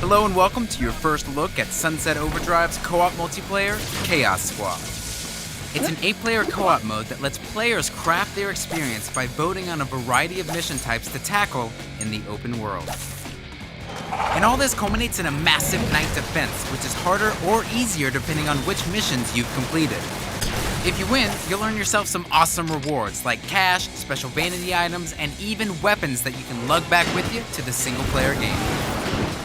Hello and welcome to your first look at Sunset Overdrive's co-op multiplayer, Chaos Squad. It's an 8-player co-op mode that lets players craft their experience by voting on a variety of mission types to tackle in the open world. And all this culminates in a massive night defense, which is harder or easier depending on which missions you've completed. If you win, you'll earn yourself some awesome rewards like cash, special vanity items, and even weapons that you can lug back with you to the single-player game.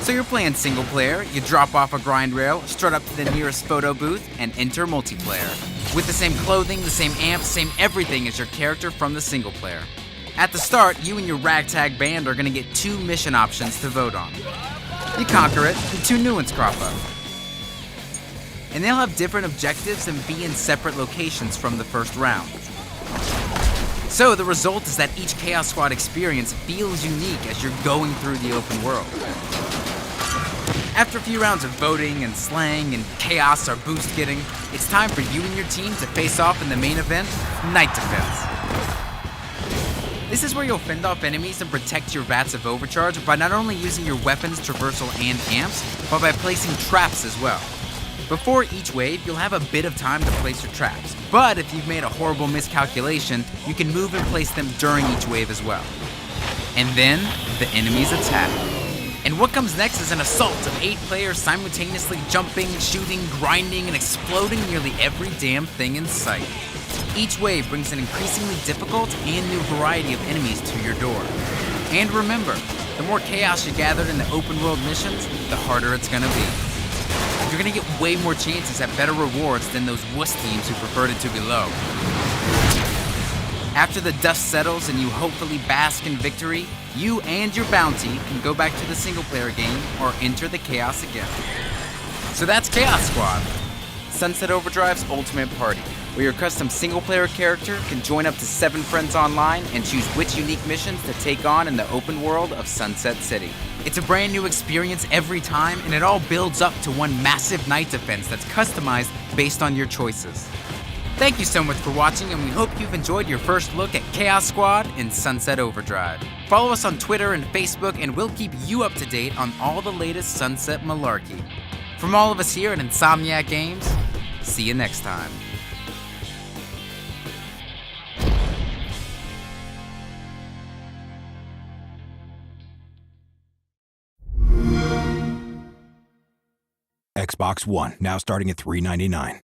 So you're playing single player, you drop off a grind rail, strut up to the nearest photo booth, and enter multiplayer. With the same clothing, the same amp, same everything as your character from the single player. At the start, you and your ragtag band are gonna get 2 mission options to vote on. You conquer it, and 2 new ones crop up. And they'll have different objectives and be in separate locations from the first round. So the result is that each Chaos Squad experience feels unique as you're going through the open world. After a few rounds of voting and slang and chaos or boost getting, it's time for you and your team to face off in the main event, Night Defense. This is where you'll fend off enemies and protect your vats of overcharge by not only using your weapons, traversal, and amps, but by placing traps as well. Before each wave, you'll have a bit of time to place your traps, but if you've made a horrible miscalculation, you can move and place them during each wave as well. And then, the enemies attack. And what comes next is an assault of 8 players simultaneously jumping, shooting, grinding, and exploding nearly every damn thing in sight. Each wave brings an increasingly difficult and new variety of enemies to your door. And remember, the more chaos you gathered in the open world missions, the harder it's gonna be. You're gonna get way more chances at better rewards than those wuss teams who preferred it to be low. After the dust settles and you hopefully bask in victory, you and your bounty can go back to the single-player game or enter the chaos again. So that's Chaos Squad, Sunset Overdrive's ultimate party, where your custom single-player character can join up to 7 friends online and choose which unique missions to take on in the open world of Sunset City. It's a brand new experience every time, and it all builds up to one massive night defense that's customized based on your choices. Thank you so much for watching, and we hope you've enjoyed your first look at Chaos Squad in Sunset Overdrive. Follow us on Twitter and Facebook, and we'll keep you up to date on all the latest Sunset malarkey. From all of us here at Insomniac Games, see you next time. Xbox One, now starting at $399.